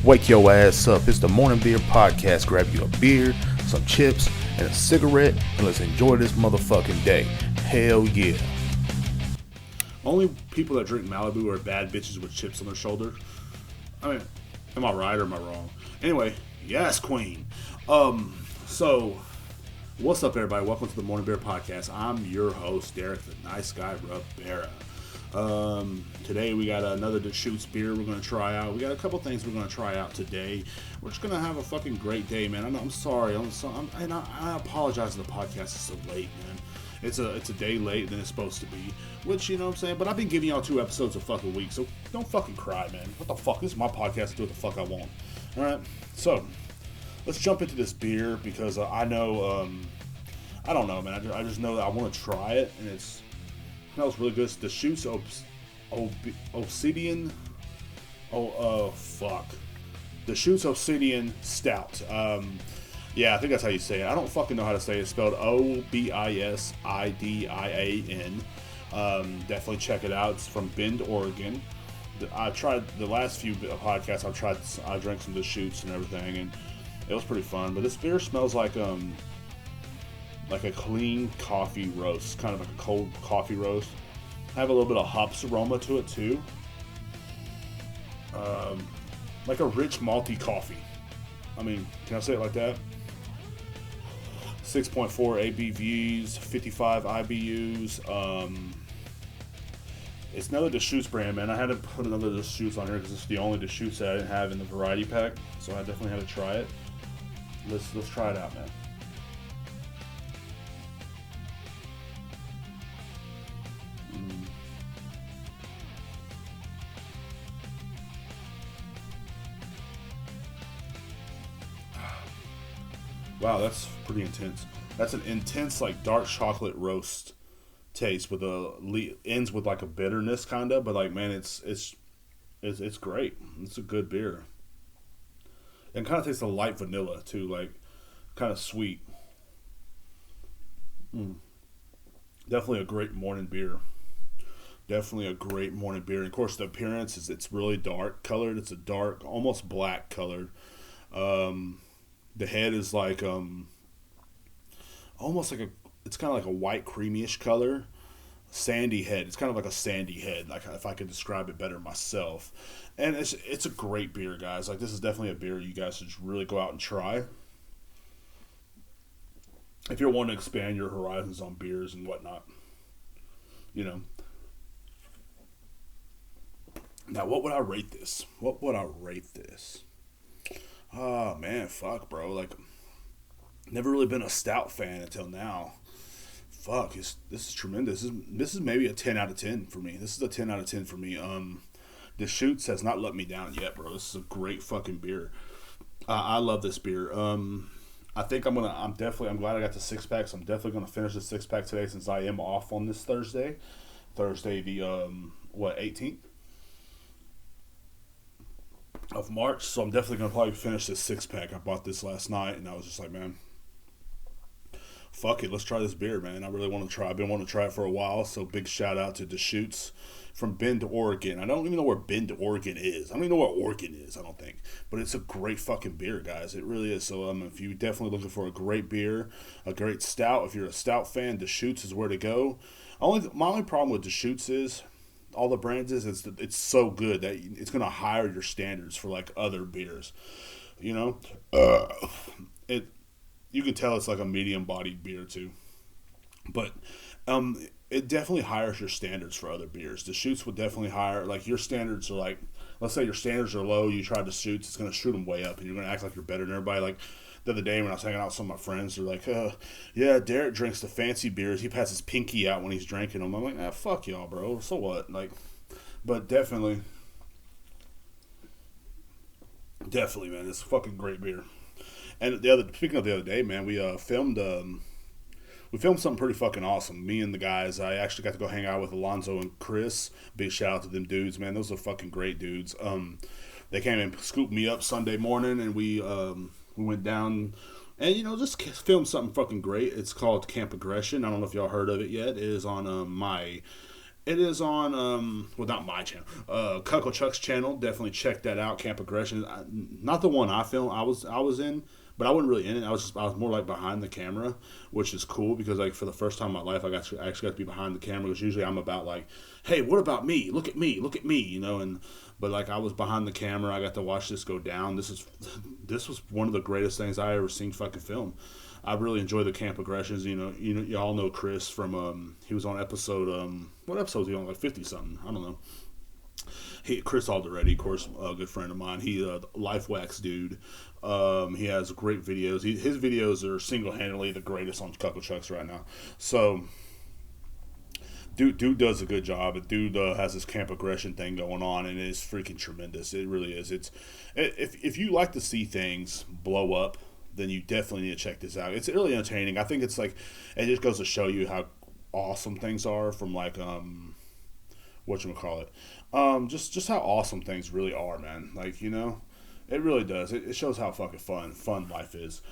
Wake your ass up. It's the Morning Beer Podcast. Grab you a beer, some chips, and a cigarette, and let's enjoy this motherfucking day. Hell yeah. Only people that drink Malibu are bad bitches with chips on their shoulder. I mean, am I right or am I wrong? Anyway, yes, queen. So, what's up, everybody? Welcome to the Morning Beer Podcast. I'm your host, Derek, the nice guy, Rivera. Today we got another Deschutes beer we're going to try out. We got a couple things we're going to try out today. We're just going to have a fucking great day, man. I'm sorry. I apologize to the podcast. It's so late, man. It's a day late than it's supposed to be, which, you know what I'm saying? But I've been giving y'all 2 episodes a fucking week, so don't fucking cry, man. What the fuck? This is my podcast. I do what the fuck I want. Alright, so let's jump into this beer because I know, I don't know, man. I just know that I want to try it, and it smells really good. It's Deschutes Obsidian. Deschutes Obsidian Stout. Yeah, I think that's how you say it. I don't fucking know how to say it. It's spelled Obisidian. Definitely check it out. It's from Bend, Oregon. I tried the last few podcasts. I drank some Deschutes and everything, and it was pretty fun. But this beer smells like a clean coffee roast, kind of like a cold coffee roast. I have a little bit of hops aroma to it too, like a rich malty coffee. I mean, can I say it like that? 6.4 ABVs, 55 IBUs. It's another Deschutes brand, man. I had to put another Deschutes on here because it's the only Deschutes that I didn't have in the variety pack, so I definitely had to try it. Let's try it out, man. Wow, that's pretty intense. That's an intense, like, dark chocolate roast taste with ends with like a bitterness, kind of. But like, man, it's great. It's a good beer. And kind of tastes like light vanilla too, like kind of sweet. Definitely a great morning beer. Definitely a great morning beer. And of course, the appearance is it's really dark colored. It's a dark, almost black colored. The head is like almost like it's kind of like a white creamy-ish color, sandy head. It's kind of like a sandy head, like if I could describe it better myself. And it's a great beer, guys. Like, this is definitely a beer you guys should really go out and try if you're wanting to expand your horizons on beers and whatnot. You know. Now, what would I rate this? Oh, man, fuck, bro. Like, never really been a stout fan until now. Fuck, this is tremendous. This is maybe a 10 out of 10 for me. This is a 10 out of 10 for me. Deschutes has not let me down yet, bro. This is a great fucking beer. I love this beer. I think I'm glad I got the 6-pack, so I'm definitely gonna finish the 6-pack today since I am off on this Thursday. Thursday the 18th of March, so I'm definitely going to probably finish this 6-pack. I bought this last night, and I was just like, man, fuck it, let's try this beer, man. I really want to try. I've been wanting to try it for a while, so big shout out to Deschutes from Bend, Oregon. I don't even know where Bend, Oregon is. I don't even know where Oregon is, I don't think. But it's a great fucking beer, guys. It really is. So if you're definitely looking for a great beer, a great stout, if you're a stout fan, Deschutes is where to go. My only problem with Deschutes is, all the brands it's so good that it's going to higher your standards for like other beers, you know. You can tell it's like a medium bodied beer too, but it definitely hires your standards for other beers. Deschutes would definitely hire, like, your standards are like, let's say your standards are low, you try Deschutes, it's going to shoot them way up and you're going to act like you're better than everybody. Like the other day when I was hanging out with some of my friends, they're like, yeah, Derek drinks the fancy beers. He passes pinky out when he's drinking them. I'm like, fuck y'all, bro. So what? Like, but definitely, man, it's a fucking great beer. And speaking of the other day, man, we filmed something pretty fucking awesome. Me and the guys, I actually got to go hang out with Alonzo and Chris. Big shout out to them dudes, man. Those are fucking great dudes. They came and scooped me up Sunday morning, and we went down and, just filmed something fucking great. It's called Camp Aggression. I don't know if y'all heard of it yet. It is on my It is on, well, not my channel, Cuckle Chuck's channel. Definitely check that out. Camp Aggression, not the one I filmed. I was in, but I wasn't really in it. I was more like behind the camera, which is cool because like for the first time in my life, I actually got to be behind the camera. Because usually I'm about like, hey, what about me? Look at me, you know. But like I was behind the camera. I got to watch this go down. This was one of the greatest things I ever seen fucking film. I really enjoy the Camp Aggressions. You all know Chris from he was on episode what episode was he on, like 50 something, I don't know. Chris Alderetti, of course, a good friend of mine. He Life Wax dude. He has great videos. His videos are single handedly the greatest on Cuckle Chucks right now. So dude does a good job. Dude has this Camp Aggression thing going on, and it's freaking tremendous. It really is. If you like to see things blow up, then you definitely need to check this out. It's really entertaining. I think it's like, it just goes to show you how awesome things are from like, whatchamacallit. Just how awesome things really are, man. Like, it really does. It shows how fucking fun life is.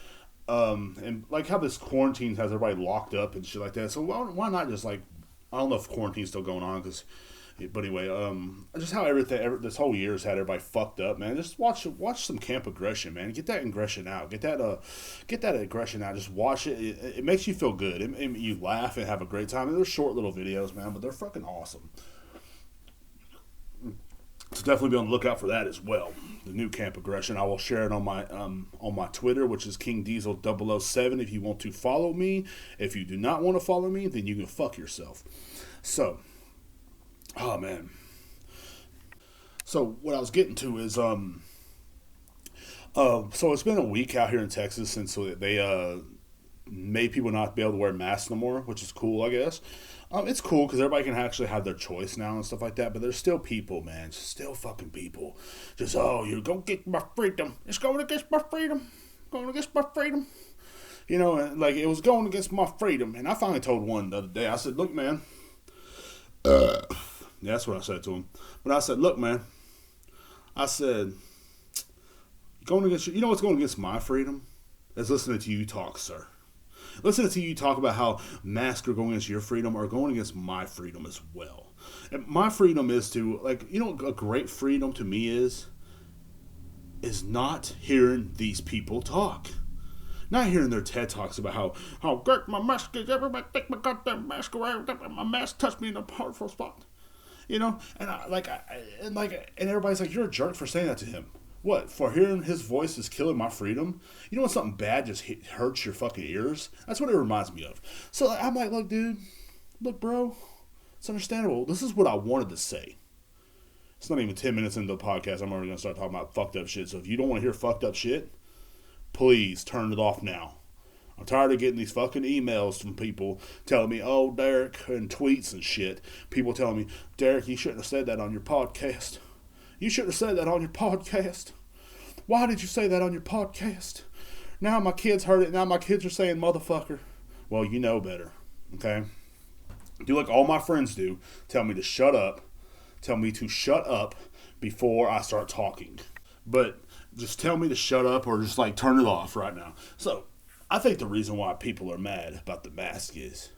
And like how this quarantine has everybody locked up and shit like that. So why not just like, I don't know if quarantine's still going on but anyway, just how this whole year has had everybody fucked up, man. Just watch some Camp Aggression, man. Get that aggression out. Get that aggression out. Just watch it. It makes you feel good. You laugh and have a great time. And they're short little videos, man, but they're fucking awesome. So definitely be on the lookout for that as well. The new Camp Aggression. I will share it on my Twitter, which is King Diesel 007. If you want to follow me, if you do not want to follow me, then you can fuck yourself. So. Oh man. So what I was getting to is so it's been a week out here in Texas since they made people not be able to wear masks no more, which is cool, I guess. It's cool because everybody can actually have their choice now and stuff like that. But there's still people, man, still fucking people. Just you're gonna get my freedom. It's going against my freedom. Going against my freedom. And like it was going against my freedom. And I finally told one the other day. I said, look, man. That's what I said to him. But I said, look, man. I said, going against what's going against my freedom? Is listening to you talk, sir. Listening to you talk about how masks are going against your freedom are going against my freedom as well. And my freedom is to, like, a great freedom to me is not hearing these people talk. Not hearing their TED Talks about how great my mask is. Everybody take my goddamn mask away. My mask touched me in a powerful spot. And everybody's like, you're a jerk for saying that to him. What, for hearing his voice is killing my freedom? You know when something bad just hurts your fucking ears? That's what it reminds me of. So I'm like, look, dude, look, bro, it's understandable. This is what I wanted to say. It's not even 10 minutes into the podcast. I'm already going to start talking about fucked up shit. So if you don't want to hear fucked up shit, please turn it off now. I'm tired of getting these fucking emails from people telling me, oh, Derek, and tweets and shit. People telling me, Derek, you shouldn't have said that on your podcast. You shouldn't have said that on your podcast. Why did you say that on your podcast? Now my kids heard it. Now my kids are saying motherfucker. Well, you know better. Okay? Do like all my friends do. Tell me to shut up. Tell me to shut up before I start talking. But just tell me to shut up or just like turn it off right now. So, I think the reason why people are mad about the mask is,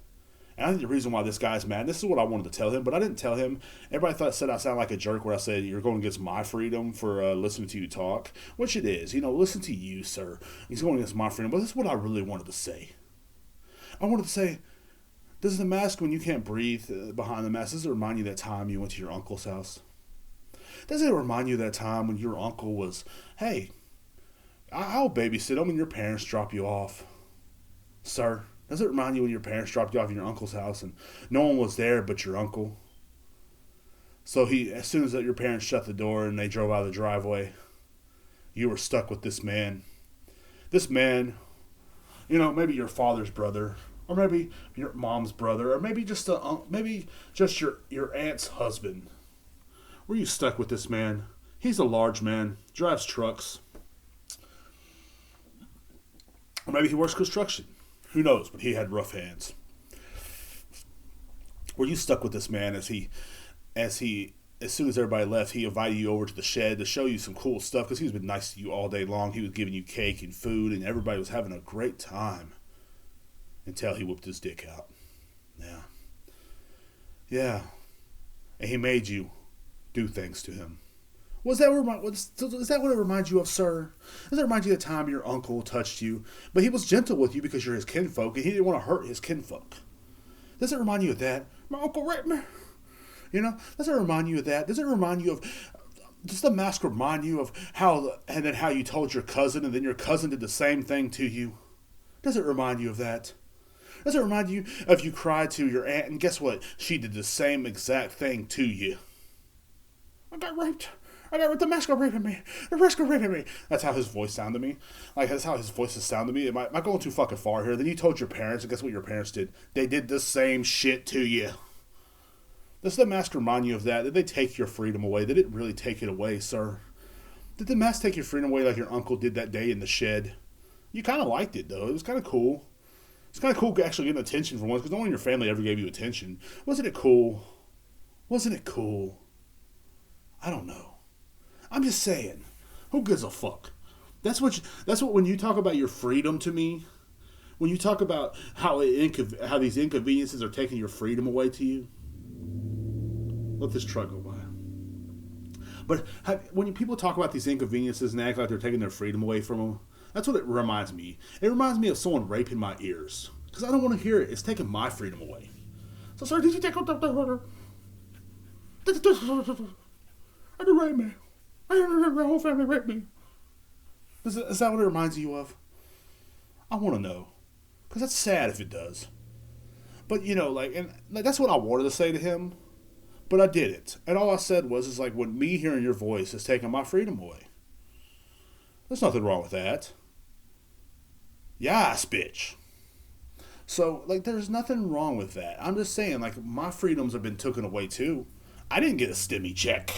and I think the reason why this guy's mad, this is what I wanted to tell him, but I didn't tell him. Everybody said I sound like a jerk when I said you're going against my freedom for listening to you talk, which it is. Listen to you, sir. He's going against my freedom, but this is what I really wanted to say. I wanted to say, does the mask, when you can't breathe behind the mask, does it remind you that time you went to your uncle's house? Does it remind you that time when your uncle was, hey, I'll babysit them when your parents drop you off? Sir, does it remind you when your parents dropped you off in your uncle's house and no one was there but your uncle? So as soon as your parents shut the door and they drove out of the driveway, you were stuck with this man. This man, maybe your father's brother, or maybe your mom's brother, or maybe just your aunt's husband. Were you stuck with this man? He's a large man, drives trucks. Or maybe he works construction. Who knows? But he had rough hands. Were you stuck with this man as soon as everybody left, he invited you over to the shed to show you some cool stuff because he's been nice to you all day long. He was giving you cake and food, and everybody was having a great time until he whipped his dick out. Yeah. and he made you do things to him. Is that what it reminds you of, sir? Does it remind you of the time your uncle touched you, but he was gentle with you because you're his kinfolk, and he didn't want to hurt his kinfolk? Does it remind you of that? My uncle raped me. Does it remind you of that? Does it remind you of... Does the mask remind you of how you told your cousin, and then your cousin did the same thing to you? Does it remind you of that? Does it remind you of you cried to your aunt, and guess what? She did the same exact thing to you. I got raped. The mask are raping me. The mask are raping me. That's how his voice sounded to me. That's how his voices sound to me. Am I going too fucking far here? Then you told your parents, and guess what your parents did? They did the same shit to you. Does the mask remind you of that? Did they take your freedom away? They didn't really take it away, sir. Did the mask take your freedom away like your uncle did that day in the shed? You kind of liked it, though. It was kind of cool. It's kind of cool actually getting attention for once, because no one in your family ever gave you attention. Wasn't it cool? Wasn't it cool? I don't know. I'm just saying. Who gives a fuck? That's what when you talk about your freedom to me, when you talk about how these inconveniences are taking your freedom away to you, let this truck go by. But when people talk about these inconveniences and act like they're taking their freedom away from them, that's what it reminds me. It reminds me of someone raping my ears. Because I don't want to hear it. It's taking my freedom away. So, sir, did you take... I did rape me. My whole family raped me. Is that what it reminds you of? I want to know. Because that's sad if it does. But, that's what I wanted to say to him. But I didn't. And all I said was, when me hearing your voice is taking my freedom away. There's nothing wrong with that. Yes, bitch. So, there's nothing wrong with that. I'm just saying, my freedoms have been taken away, too. I didn't get a stimmy check.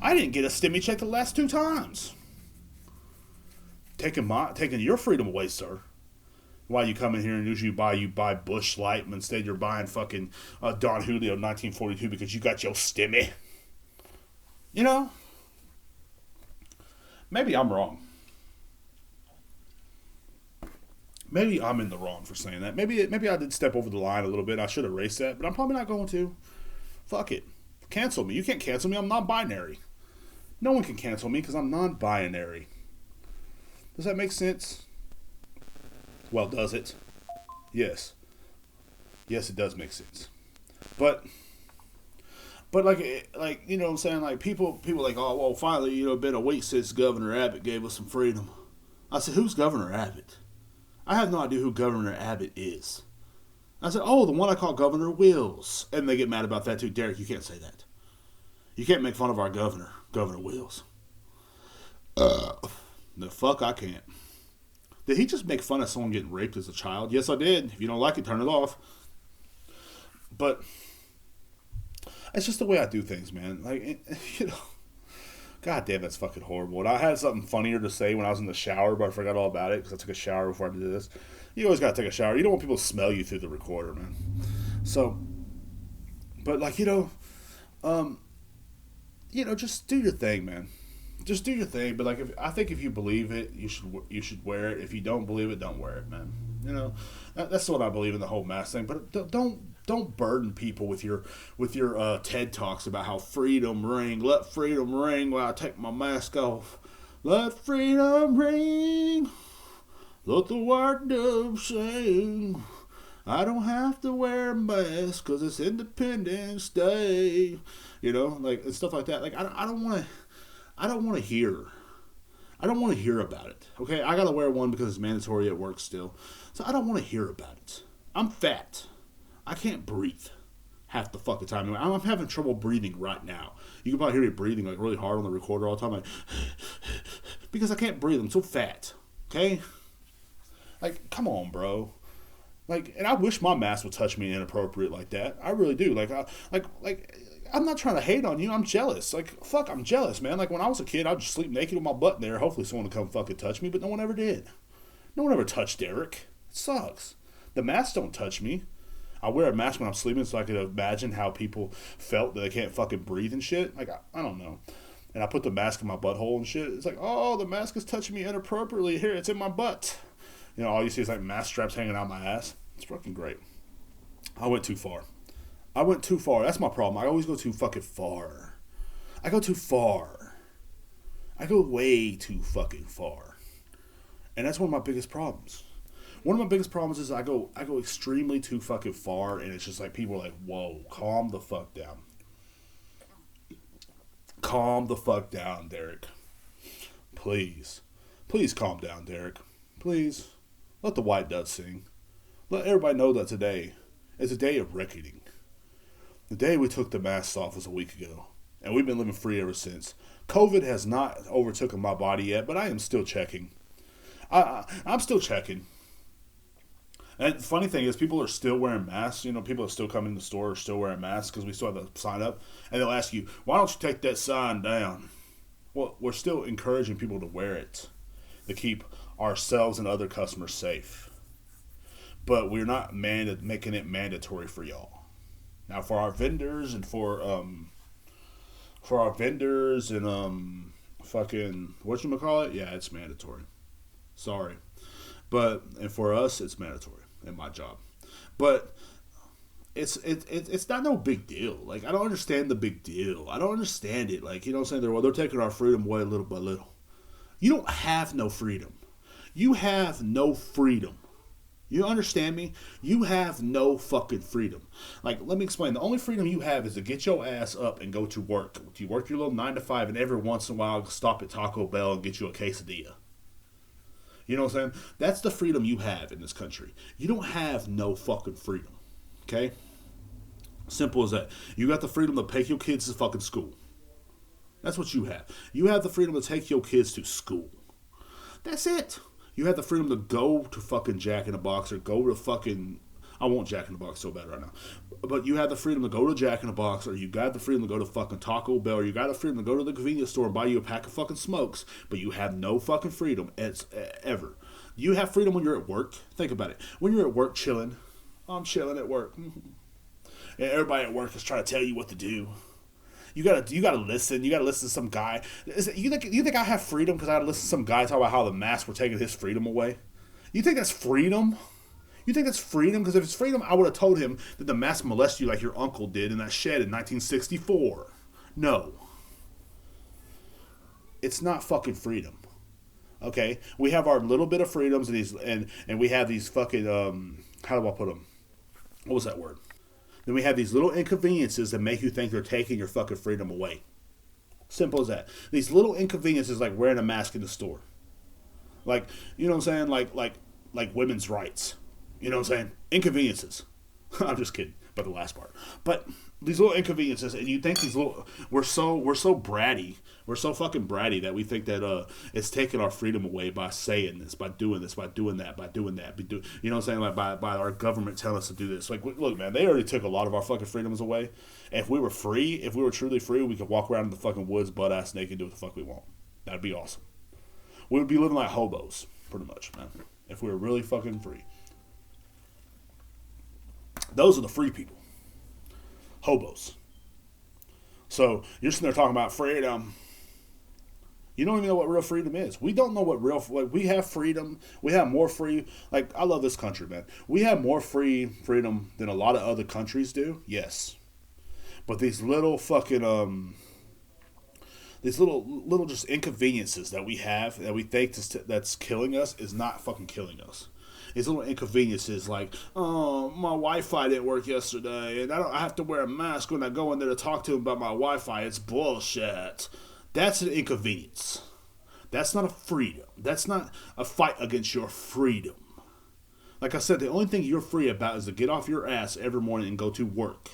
I didn't get a stimmy check the last 2 times. Taking your freedom away, sir. Why you come in here and usually you buy Busch Light, and instead you're buying fucking Don Julio 1942 because you got your stimmy. Maybe I'm wrong. Maybe I'm in the wrong for saying that. Maybe I did step over the line a little bit. I should erase that, but I'm probably not going to. Fuck it. Cancel me. You can't cancel me. I'm non-binary. No one can cancel me because I'm non-binary. Does that make sense? Well, does it? Yes. Yes, it does make sense. But you know what I'm saying? People oh, well, finally, been a week since Governor Abbott gave us some freedom. I said, who's Governor Abbott? I have no idea who Governor Abbott is. I said, oh, the one I call Governor Wills. And they get mad about that too. Derek, you can't say that. You can't make fun of our governor, Governor Wills. The fuck I can't. Did he just make fun of someone getting raped as a child? Yes, I did. If you don't like it, turn it off. But it's just the way I do things, man. God damn, that's fucking horrible. And I had something funnier to say when I was in the shower, but I forgot all about it because I took a shower before I did this. You always gotta take a shower. You don't want people to smell you through the recorder, man. So, but just do your thing, man. Just do your thing. But I think if you believe it, you should wear it. If you don't believe it, don't wear it, man. That's what I believe in the whole mask thing. But don't burden people with your TED Talks about how freedom ring. Let freedom ring while I take my mask off. Let freedom ring. Let the white dove sing. I don't have to wear a mask because it's Independence Day. And stuff like that. I don't want to hear about it. Okay, I gotta wear one because it's mandatory at work still. So I don't want to hear about it. I'm fat. I can't breathe half the fucking time. I'm having trouble breathing right now. You can probably hear me breathing really hard on the recorder all the time, because I can't breathe. I'm so fat. Okay, come on, bro. And I wish my mask would touch me inappropriate like that. I really do. I'm not trying to hate on you. I'm jealous. Fuck, I'm jealous, man. When I was a kid, I'd just sleep naked with my butt in there. Hopefully someone would come fucking touch me, but no one ever did. No one ever touched Derek. It sucks. The masks don't touch me. I wear a mask when I'm sleeping so I can imagine how people felt that they can't fucking breathe and shit. I don't know. And I put the mask in my butthole and shit. It's oh, the mask is touching me inappropriately. Here, it's in my butt. All you see is mask straps hanging out my ass. It's fucking great. I went too far. I went too far. That's my problem. I always go too fucking far. I go too far. I go way too fucking far. And that's one of my biggest problems. One of my biggest problems is I go extremely too fucking far, and it's just like people are like, whoa, calm the fuck down. Calm the fuck down, Derek. Please. Please calm down, Derek. Please. Let the white dove sing. Let everybody know that today is a day of reckoning. The day we took the masks off was a week ago, and we've been living free ever since. COVID has not overtaken my body yet, but I am still checking. I'm still checking. And the funny thing is, people are still wearing masks. You know, people are still coming to the store, are still wearing masks because we still have the sign up. And they'll ask you, why don't you take that sign down? Well, we're still encouraging people to wear it to keep ourselves and other customers safe. But we're not making it mandatory for y'all. Now, for our vendors and for our vendors and fucking whatchamacallit, yeah, it's mandatory. Sorry. And for us, it's mandatory in my job. But it's not no big deal. Like, I don't understand the big deal. I don't understand it. Like, you know what I'm saying? They're taking our freedom away little by little. You don't have no freedom. You have no freedom. You understand me? You have no fucking freedom. Like, let me explain. The only freedom you have is to get your ass up and go to work. You work your little 9 to 5, and every once in a while stop at Taco Bell and get you a quesadilla. You know what I'm saying? That's the freedom you have in this country. You don't have no fucking freedom. Okay? Simple as that. You got the freedom to take your kids to fucking school. That's what you have. You have the freedom to take your kids to school. That's it. You have the freedom to go to fucking Jack in the Box or go to fucking... I want Jack in the Box so bad right now. But you have the freedom to go to Jack in the Box, or you got the freedom to go to fucking Taco Bell, or you got the freedom to go to the convenience store and buy you a pack of fucking smokes, but you have no fucking freedom ever. You have freedom when you're at work. Think about it. When you're at work chilling, I'm chilling at work. And everybody at work is trying to tell you what to do. You gotta listen. You gotta listen to some guy. You think I have freedom because I gotta listen to some guy talk about how the masks were taking his freedom away? You think that's freedom? You think that's freedom? Because if it's freedom, I would have told him that the mask molested you like your uncle did in that shed in 1964. No. It's not fucking freedom. Okay? We have our little bit of freedoms and we have these fucking how do I put them? What was that word? Then we have these little inconveniences that make you think they're taking your fucking freedom away. Simple as that. These little inconveniences like wearing a mask in the store. Like, you know what I'm saying? Like women's rights. You know what I'm saying? Inconveniences. I'm just kidding about the last part. But these little inconveniences, and you think these little... We're so bratty. We're so fucking bratty that we think that it's taking our freedom away by saying this, by doing this, by doing that, by doing that. You know what I'm saying? Like by our government telling us to do this. Like, look, man, they already took a lot of our fucking freedoms away. If we were free, if we were truly free, we could walk around in the fucking woods butt-ass naked and do what the fuck we want. That'd be awesome. We would be living like hobos, pretty much, man. If we were really fucking free. Those are the free people. Hobos. So, you're sitting there talking about freedom. You don't even know what real freedom is. We don't know what we have freedom. We have more free... Like, I love this country, man. We have more freedom than a lot of other countries do. Yes. But these little fucking... These little just inconveniences that we have, that we think that's killing us, is not fucking killing us. These little inconveniences like, oh, my Wi-Fi didn't work yesterday, and I have to wear a mask when I go in there to talk to him about my Wi-Fi. It's bullshit. That's an inconvenience. That's not a freedom. That's not a fight against your freedom. Like I said, the only thing you're free about is to get off your ass every morning and go to work.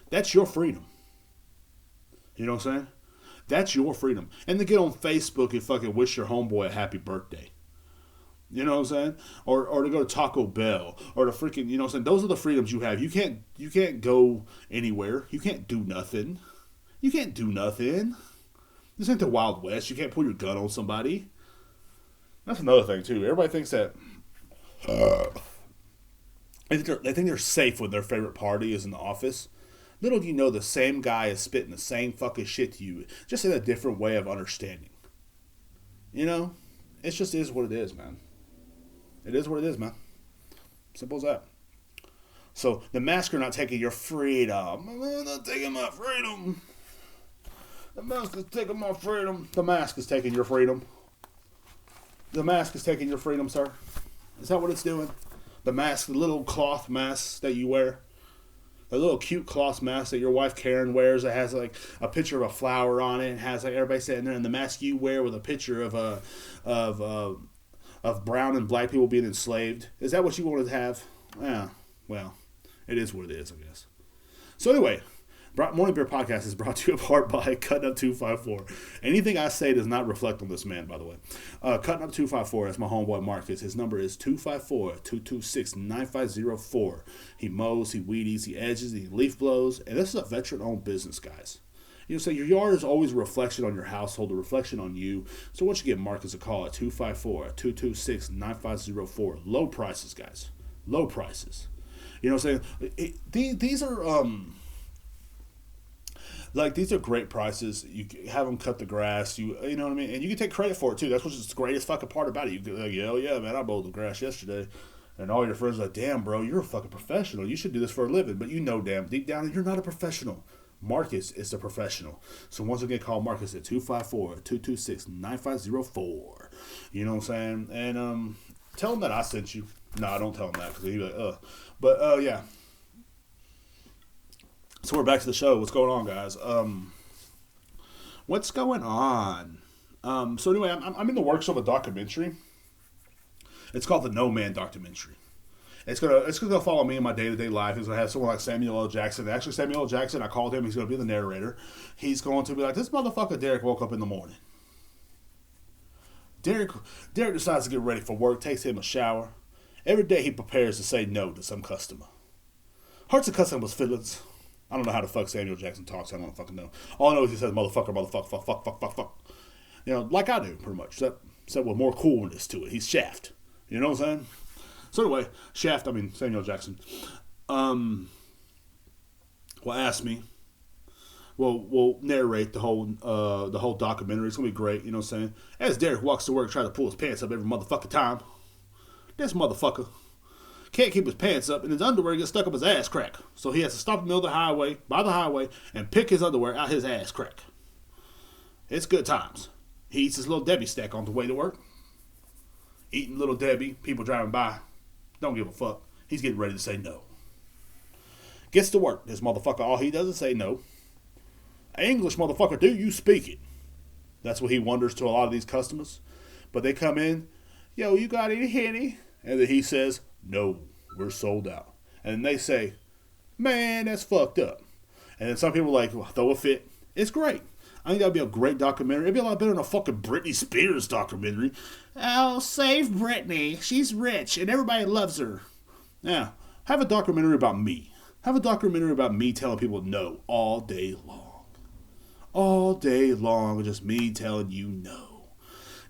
That's your freedom. You know what I'm saying? That's your freedom. And to get on Facebook and fucking wish your homeboy a happy birthday. You know what I'm saying? Or to go to Taco Bell. Or to freaking, you know what I'm saying? Those are the freedoms you have. You can't go anywhere. You can't do nothing. You can't do nothing. This ain't the Wild West. You can't pull your gun on somebody. That's another thing, too. Everybody thinks that... they think they're safe when their favorite party is in the office. Little do you know the same guy is spitting the same fucking shit to you. Just in a different way of understanding. You know? It just is what it is, man. It is what it is, man. Simple as that. So the masks are not taking your freedom. I'm not taking my freedom. The mask is taking my freedom. The mask is taking your freedom. The mask is taking your freedom, sir. Is that what it's doing? The mask, the little cloth mask that you wear. The little cute cloth mask that your wife Karen wears that has like a picture of a flower on it and has like everybody sitting there, and the mask you wear with a picture of brown and black people being enslaved. Is that what you wanted to have? Yeah, well, it is what it is, I guess. So anyway, Morning Beer Podcast is brought to you apart by Cutting Up 254. Anything I say does not reflect on this man, by the way. Cutting Up 254, that's my homeboy Marcus. His number is 254-226-9504. He mows, he weed eats, he edges, he leaf blows, and this is a veteran-owned business, guys. You know, so your yard is always a reflection on your household, a reflection on you. So once you give Marcus a call at 254-226-9504. Low prices, guys. Low prices. You know what I'm saying? These are... Like, these are great prices. You have them cut the grass. You know what I mean? And you can take credit for it, too. That's what's the greatest fucking part about it. You can like, hell yeah, man, I mowed the grass yesterday. And all your friends are like, damn, bro, you're a fucking professional. You should do this for a living. But you know, damn, deep down, you're not a professional. Marcus is the professional. So once again, call Marcus at 254-226-9504. You know what I'm saying? And tell him that I sent you. No, don't tell him that because he'll be like, But, yeah. So we're back to the show. What's going on, guys? What's going on? So anyway, I'm in the works of a documentary. It's called the No Man documentary. It's gonna follow me in my day-to-day life. It's gonna have someone like Samuel L. Jackson. Actually, Samuel L. Jackson, I called him. He's gonna be the narrator. He's going to be like, this motherfucker Derek woke up in the morning. Derek decides to get ready for work. Takes him a shower. Every day he prepares to say no to some customer. Hurts the customer's feelings. I don't know how the fuck Samuel Jackson talks. I don't fucking know. All I know is he says motherfucker, motherfucker, fuck. You know, like I do, pretty much. Except with more coolness to it. He's Shaft. You know what I'm saying? So anyway, Samuel Jackson. Will ask me. We'll narrate the whole documentary. It's gonna be great. You know what I'm saying? As Derek walks to work, trying to pull his pants up every motherfucking time. This motherfucker can't keep his pants up, and his underwear gets stuck up his ass crack. So he has to stop in the middle of by the highway, and pick his underwear out his ass crack. It's good times. He eats his Little Debbie stack on the way to work. Eating Little Debbie, people driving by. Don't give a fuck. He's getting ready to say no. Gets to work. This motherfucker, all he does is say no. English, motherfucker, do you speak it? That's what he wonders to a lot of these customers. But they come in, yo, you got any Henny? And then he says, no, we're sold out. And they say, man, that's fucked up. And then some people like, well, throw a fit. It's great. I think that would be a great documentary. It'd be a lot better than a fucking Britney Spears documentary. Oh, save Britney. She's rich and everybody loves her. Yeah, have a documentary about me. Have a documentary about me telling people no all day long. All day long, just me telling you no.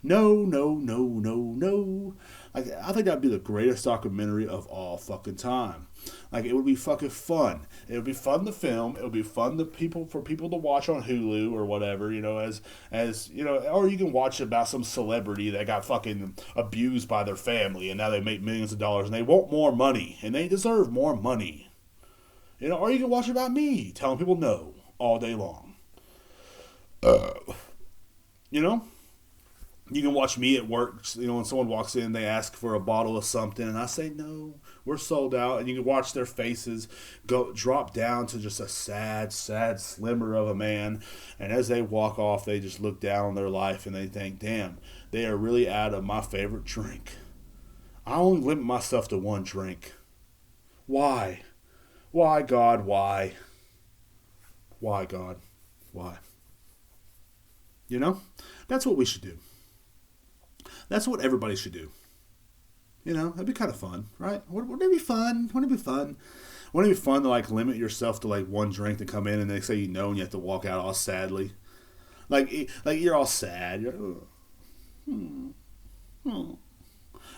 No. Like, I think that would be the greatest documentary of all fucking time. Like, it would be fucking fun. It would be fun to film. It would be fun for people to watch on Hulu or whatever, you know, as you know, or you can watch about some celebrity that got fucking abused by their family and now they make millions of dollars and they want more money and they deserve more money. You know, or you can watch about me telling people no all day long. You know? You can watch me at work, you know, when someone walks in, they ask for a bottle of something, and I say, no, we're sold out. And you can watch their faces drop down to just a sad slimmer of a man. And as they walk off, they just look down on their life, and they think, damn, they are really out of my favorite drink. I only limit myself to one drink. Why? Why, God, why? Why, God, why? You know? That's what we should do. That's what everybody should do. You know, that'd be kind of fun, right? Wouldn't it be fun? Wouldn't it be fun? Wouldn't it be fun to, like, limit yourself to, like, one drink to come in and they say you no and you have to walk out all sadly? Like you're all sad. You're,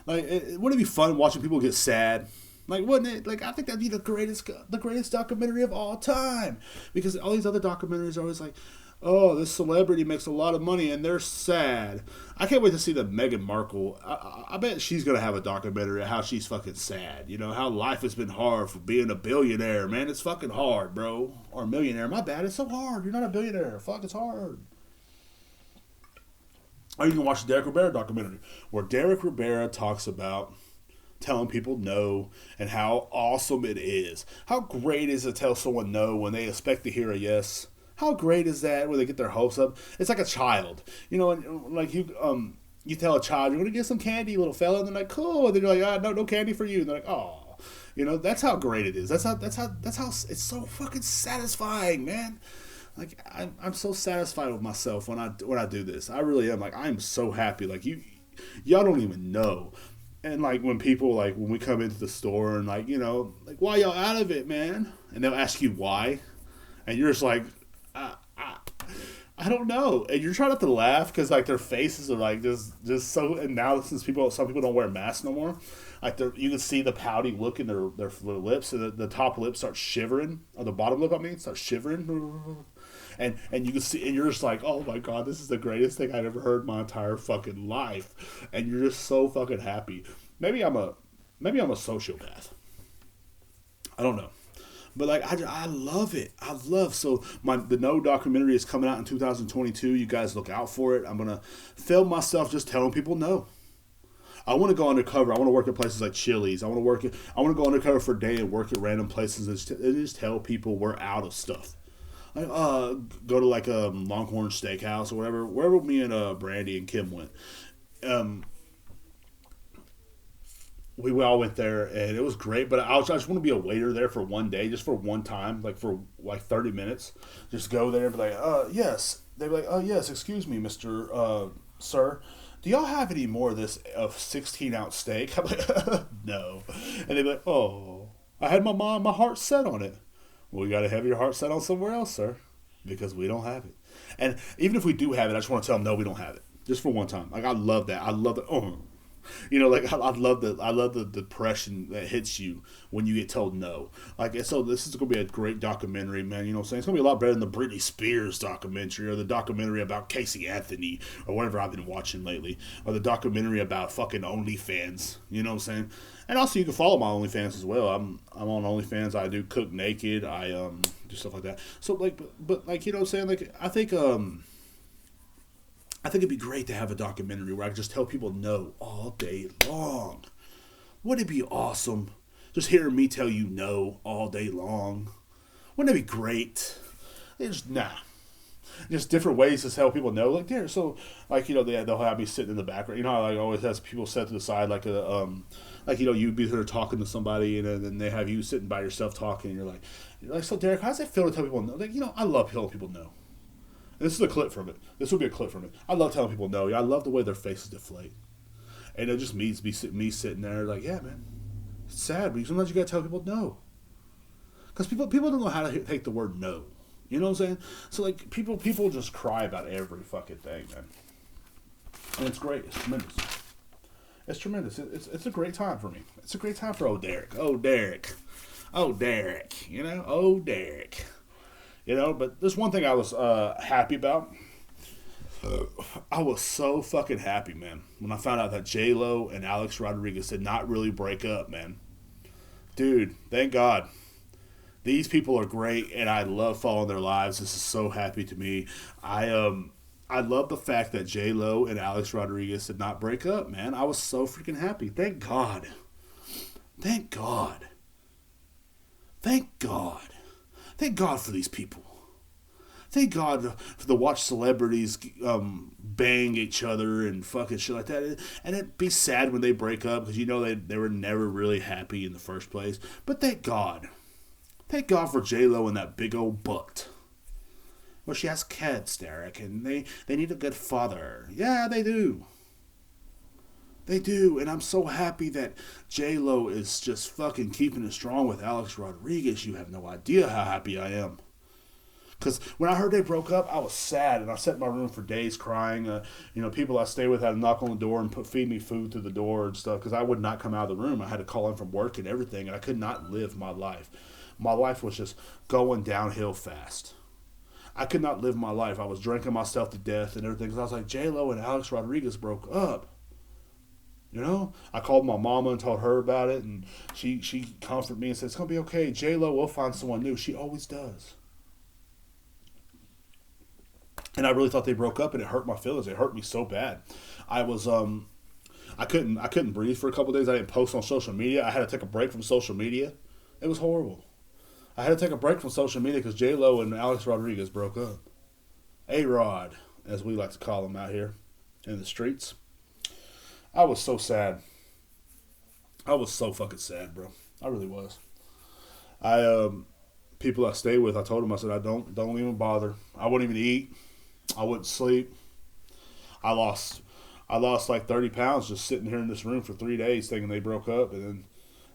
Like, wouldn't it be fun watching people get sad? Like, wouldn't it? Like, I think that'd be the greatest documentary of all time. Because all these other documentaries are always like, oh, this celebrity makes a lot of money and they're sad. I can't wait to see the Meghan Markle. I bet she's going to have a documentary of how she's fucking sad. You know, how life has been hard for being a billionaire. Man, it's fucking hard, bro. Or a millionaire. My bad. It's so hard. You're not a billionaire. Fuck, it's hard. Or you can watch the Derek Rivera documentary, where Derek Rivera talks about telling people no and how awesome it is. How great is it to tell someone no when they expect to hear a yes? How great is that when they get their hopes up? It's like a child. You know, like you tell a child, you're going to get some candy, little fella, and they're like, cool. And then you're like, no candy for you. And they're like, oh. You know, that's how great it is. That's how it's so fucking satisfying, man. Like, I'm so satisfied with myself when I do this. I really am. Like, I'm so happy. Like, y'all don't even know. And, like, when people, like, when we come into the store and, like, you know, like, why y'all out of it, man? And they'll ask you why. And you're just like, I don't know. And you're trying not to laugh because, like, their faces are, like, just so... And now, since some people don't wear masks no more, like, you can see the pouty look in their lips. And the top lip starts shivering. Or the bottom lip, starts shivering. And you can see... And you're just like, oh, my God, this is the greatest thing I've ever heard in my entire fucking life. And you're just so fucking happy. Maybe I'm a sociopath. I don't know. But, like, I love it. So the No documentary is coming out in 2022. You guys look out for it. I'm going to film myself just telling people no. I want to go undercover. I want to work at places like Chili's. I want to go undercover for a day and work at random places and just tell people we're out of stuff. Like, go to, like, a Longhorn Steakhouse or whatever. Wherever me and Brandy and Kim went. We all went there, and it was great, but I just want to be a waiter there for one day, just for one time, like for like 30 minutes. Just go there and be like, yes. They'd be like, yes, excuse me, Mr. Sir. Do y'all have any more of this 16-ounce steak? I'm like, no. And they'd be like, oh, I had my heart set on it. Well, you got to have your heart set on somewhere else, sir, because we don't have it. And even if we do have it, I just want to tell them, no, we don't have it. Just for one time. Like, I love that. I love it. Oh. You know, like, I love the depression that hits you when you get told no. Like, so this is going to be a great documentary, man. You know what I'm saying? It's going to be a lot better than the Britney Spears documentary or the documentary about Casey Anthony or whatever I've been watching lately, or the documentary about fucking OnlyFans. You know what I'm saying? And also, you can follow my OnlyFans as well. I'm on OnlyFans. I do cook naked. I do stuff like that. So, like, but like, you know what I'm saying? Like, I think it'd be great to have a documentary where I could just tell people no all day long. Wouldn't it be awesome? Just hearing me tell you no all day long. Wouldn't it be great? Just different ways to tell people no. Like, there, so, like, you know, they'll have me sitting in the background. You know how, like, always has people set to the side, like, like, you know, you'd be there talking to somebody, and then they have you sitting by yourself talking, and you're like, so, Derek, how does it feel to tell people no? Like, you know, I love telling people no. This is a clip from it. This will be a clip from it. I love telling people no. I love the way their faces deflate. And it just me sitting there like, yeah, man. It's sad, but sometimes you gotta tell people no. Because people don't know how to take the word no. You know what I'm saying? So, like, people just cry about every fucking thing, man. And it's great. It's tremendous. It's tremendous. It's a great time for me. It's a great time for old Derek. Oh, Derek. Oh, Derek. You know? Oh, Derek. You know, but there's one thing I was happy about. I was so fucking happy, man, when I found out that Jlo and Alex Rodriguez did not really break up, man. Dude, thank God. These people are great, and I love following their lives. This is so happy to me. I love the fact that Jlo and Alex Rodriguez did not break up, man. I was so freaking happy. Thank God. Thank God. Thank God. Thank God for these people. Thank God for the watch celebrities bang each other and fucking shit like that. And it'd be sad when they break up because you know they were never really happy in the first place. But thank God. Thank God for J-Lo and that big old butt. Well, she has kids, Derek, and they need a good father. Yeah, they do. They do, and I'm so happy that J-Lo is just fucking keeping it strong with Alex Rodriguez. You have no idea how happy I am. Because when I heard they broke up, I was sad, and I sat in my room for days crying. You know, people I stay with had to knock on the door and feed me food through the door and stuff, because I would not come out of the room. I had to call in from work and everything, and I could not live my life. My life was just going downhill fast. I could not live my life. I was drinking myself to death and everything. Because I was like, J-Lo and Alex Rodriguez broke up. You know, I called my mama and told her about it, and she comforted me and said, it's going to be okay. J-Lo will find someone new. She always does. And I really thought they broke up, and it hurt my feelings. It hurt me so bad. I was, I couldn't breathe for a couple of days. I didn't post on social media. I had to take a break from social media. It was horrible. I had to take a break from social media because J-Lo and Alex Rodriguez broke up. A-Rod, as we like to call him out here in the streets. I was so sad. I was so fucking sad, bro. I really was. People I stay with, I told them, I said, I don't even bother. I wouldn't even eat. I wouldn't sleep. I lost like 30 pounds just sitting here in this room for 3 days thinking they broke up, and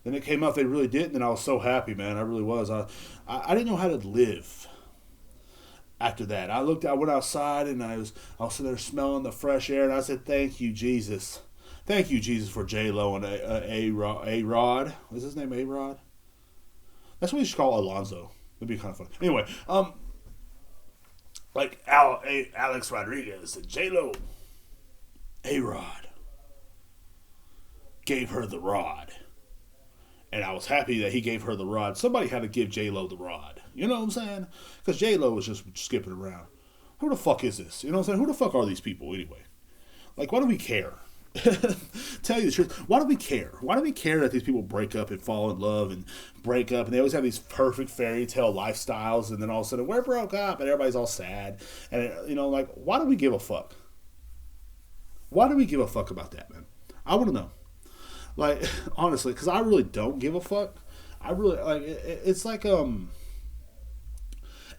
then it came out they really didn't, and I was so happy, man. I really was. I didn't know how to live after that. I went outside, and I was sitting there smelling the fresh air, and I said, thank you, Jesus. Thank you, Jesus, for J-Lo and A-Rod. Is his name A-Rod? That's what we should call Alonzo. It'd be kind of fun. Anyway, like Alex Rodriguez and J-Lo, A-Rod gave her the rod. And I was happy that he gave her the rod. Somebody had to give J-Lo the rod. You know what I'm saying? Because J-Lo was just skipping around. Who the fuck is this? You know what I'm saying? Who the fuck are these people anyway? Like, why do we care? Tell you the truth, why do we care? Why do we care that these people break up and fall in love and break up, and they always have these perfect fairy tale lifestyles, and then all of a sudden we're broke up and everybody's all sad, and you know, like, why do we give a fuck? Why do we give a fuck about that, man? I want to know. Like, honestly, because I really don't give a fuck. I really like it's like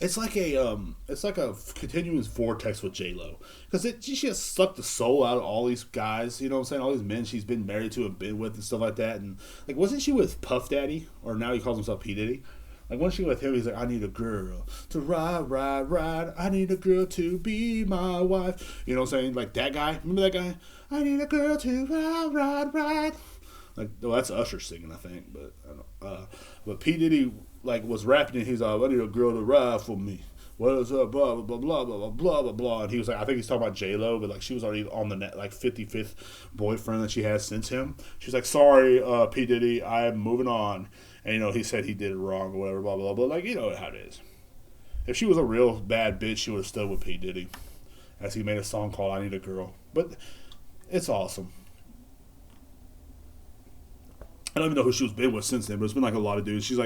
it's like a continuous vortex with J-Lo, because she has sucked the soul out of all these guys, you know what I'm saying, all these men she's been married to and been with and stuff like that. And like, wasn't she with Puff Daddy, or now he calls himself P Diddy? Like, wasn't she with him? He's like, I need a girl to ride. I need a girl to be my wife. You know what I'm saying? Like that guy. Remember that guy? I need a girl to ride. Like, well, that's Usher singing, I think. But I don't. But P Diddy like was rapping, and he's like, I need a girl to ride for me. What is up? Blah blah blah blah blah blah blah blah. And he was like, I think he's talking about J-Lo, but like she was already on the net, like 55th boyfriend that she has since him. She's like, sorry, P Diddy, I'm moving on. And you know, he said he did it wrong or whatever, blah blah blah. Like, you know how it is. If she was a real bad bitch, she would have stood with P Diddy, as he made a song called "I Need a Girl." But it's awesome. I don't even know who she was been with since then, but it's been like a lot of dudes. She's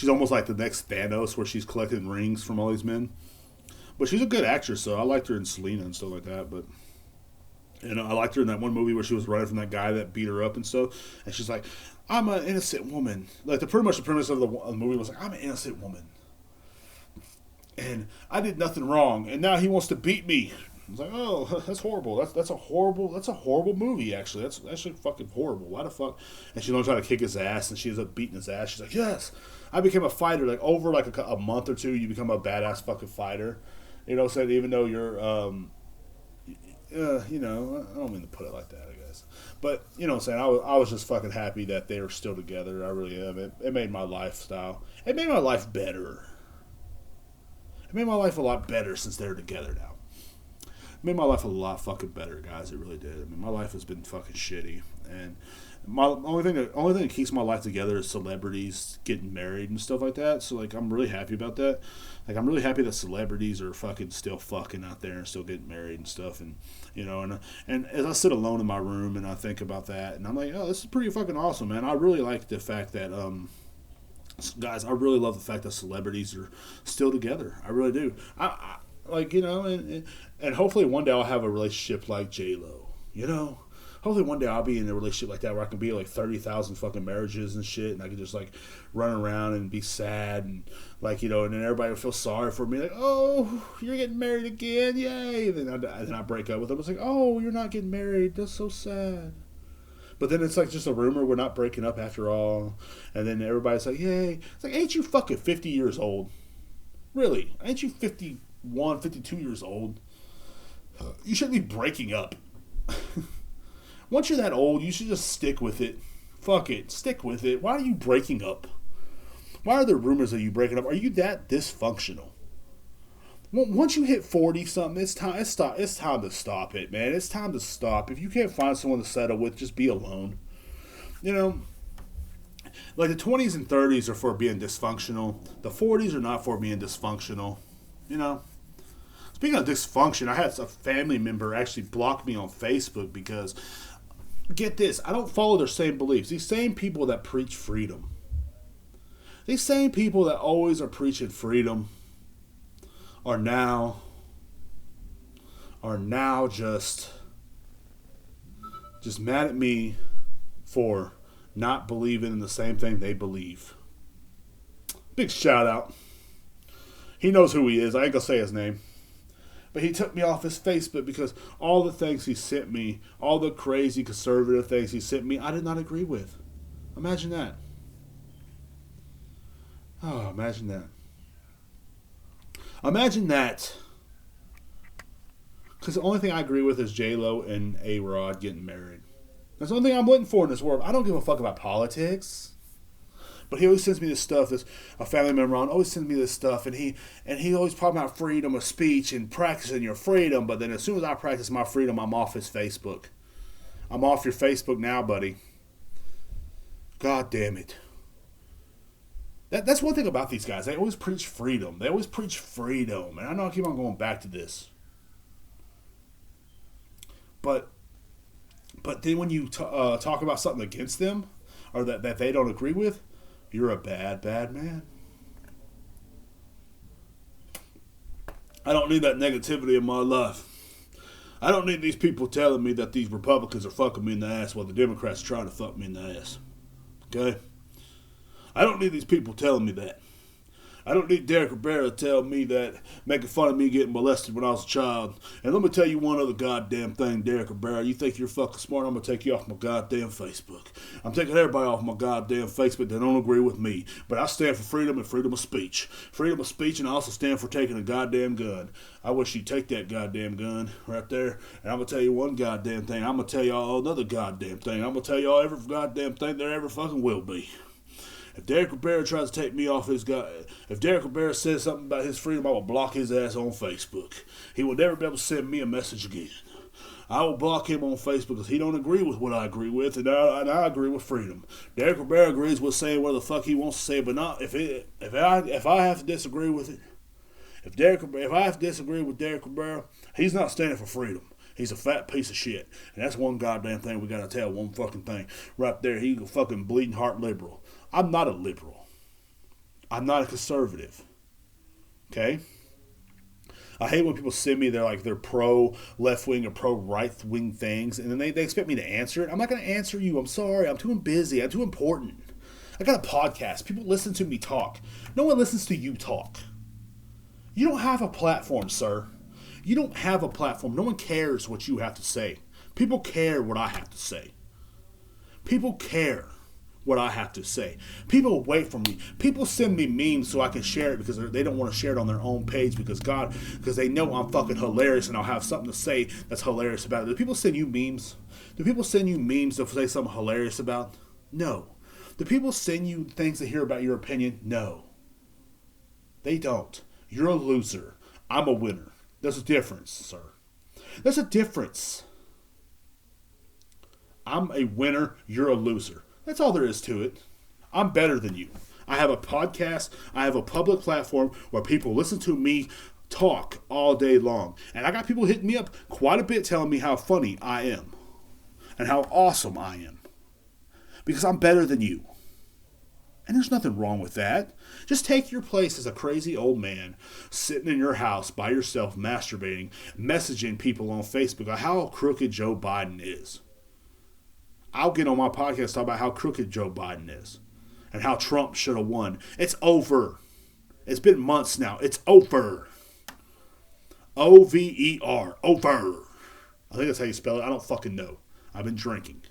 almost like the next Thanos, where she's collecting rings from all these men. But she's a good actress, so I liked her in Selena and stuff like that. But you know, I liked her in that one movie where she was running from that guy that beat her up and stuff. And she's like, "I'm an innocent woman." Like pretty much the premise of the movie was like, "I'm an innocent woman, and I did nothing wrong, and now he wants to beat me." I was like, oh, that's horrible. That's a horrible movie, actually. That's actually fucking horrible. Why the fuck? And she's gonna try to kick his ass, and she ends up beating his ass. She's like, yes, I became a fighter. Like, over like a month or two, you become a badass fucking fighter. You know what I'm saying? Even though you're, you know, I don't mean to put it like that, I guess. But, you know what I'm saying? I was just fucking happy that they were still together. I really am. It made my lifestyle. It made my life better. It made my life a lot better since they're together now. It made my life a lot fucking better, guys. It really did. I mean, my life has been fucking shitty, and my only thing that keeps my life together is celebrities getting married and stuff like that. So like, I'm really happy about that. Like, I'm really happy that celebrities are fucking still fucking out there and still getting married and stuff. And you know, and as I sit alone in my room and I think about that, and I'm like, oh, this is pretty fucking awesome, man. I really like the fact that guys, I really love the fact that celebrities are still together. I really do. I like, you know, and hopefully one day I'll have a relationship like J-Lo, you know? Hopefully one day I'll be in a relationship like that where I can be like 30,000 fucking marriages and shit, and I can just like run around and be sad, and like, you know, and then everybody will feel sorry for me, like, oh, you're getting married again, yay! And then I break up with them. It's like, oh, you're not getting married, that's so sad. But then it's like just a rumor, we're not breaking up after all. And then everybody's like, yay. It's like, ain't you fucking 50 years old? Really? Ain't you 51, 52 years old? You shouldn't be breaking up. Once you're that old, you should just stick with it. Fuck it. Stick with it. Why are you breaking up? Why are there rumors of you breaking up? Are you that dysfunctional? Once you hit 40 something, it's time to stop it, man. It's time to stop. If you can't find someone to settle with, just be alone. You know, like the 20s and 30s are for being dysfunctional. The 40s are not for being dysfunctional. You know. Speaking of dysfunction, I had a family member actually block me on Facebook because, get this, I don't follow their same beliefs. These same people that preach freedom. These same people that always are preaching freedom are now just mad at me for not believing in the same thing they believe. Big shout out. He knows who he is. I ain't gonna say his name. But he took me off his Facebook because all the things he sent me, all the crazy conservative things he sent me, I did not agree with. Imagine that. Oh, imagine that. Imagine that. Because the only thing I agree with is Jlo and A-Rod getting married. That's the only thing I'm waiting for in this world. I don't give a fuck about politics. But he always sends me this stuff. A family member always sends me this stuff, and he always talking about freedom of speech and practicing your freedom. But then as soon as I practice my freedom, I'm off his Facebook. I'm off your Facebook now, buddy. God damn it. That's one thing about these guys. They always preach freedom. And I know I keep on going back to this. But then when you talk about something against them or that they don't agree with, you're a bad, bad man. I don't need that negativity in my life. I don't need these people telling me that these Republicans are fucking me in the ass while the Democrats are trying to fuck me in the ass. Okay? I don't need these people telling me that. I don't need Derek Rivera to tell me that, making fun of me getting molested when I was a child. And let me tell you one other goddamn thing, Derek Rivera. You think you're fucking smart? I'm going to take you off my goddamn Facebook. I'm taking everybody off my goddamn Facebook that don't agree with me. But I stand for freedom and freedom of speech. Freedom of speech, and I also stand for taking a goddamn gun. I wish you'd take that goddamn gun right there. And I'm going to tell you one goddamn thing. I'm going to tell y'all another goddamn thing. I'm going to tell y'all every goddamn thing there ever fucking will be. If Derek Rivera tries to take me off his guy, if Derek Rivera says something about his freedom, I will block his ass on Facebook. He will never be able to send me a message again. I will block him on Facebook because he don't agree with what I agree with, and I agree with freedom. Derek Rivera agrees with saying what the fuck he wants to say, but not if I have to disagree with it. If I have to disagree with Derek Rivera, he's not standing for freedom. He's a fat piece of shit, and that's one goddamn thing we gotta tell. One fucking thing right there. He's a fucking bleeding heart liberal. I'm not a liberal. I'm not a conservative. Okay? I hate when people send me they're pro left wing or pro right wing things, and then they expect me to answer it. I'm not going to answer you. I'm sorry. I'm too busy. I'm too important. I got a podcast. People listen to me talk. No one listens to you talk. You don't have a platform, sir. You don't have a platform. No one cares what you have to say. People care what I have to say. People care what I have to say. People wait for me. People send me memes so I can share it because they don't want to share it on their own page because they know I'm fucking hilarious and I'll have something to say that's hilarious about it. Do people send you memes? Do people send you memes to say something hilarious about? No. Do people send you things to hear about your opinion? No. They don't. You're a loser. I'm a winner. There's a difference, sir. There's a difference. I'm a winner. You're a loser. That's all there is to it. I'm better than you. I have a podcast. I have a public platform where people listen to me talk all day long. And I got people hitting me up quite a bit telling me how funny I am and how awesome I am. Because I'm better than you. And there's nothing wrong with that. Just take your place as a crazy old man sitting in your house by yourself masturbating, messaging people on Facebook about how crooked Joe Biden is. I'll get on my podcast talk about how crooked Joe Biden is and how Trump should have won. It's over. It's been months now. It's over. O-V-E-R. Over. I think that's how you spell it. I don't fucking know. I've been drinking.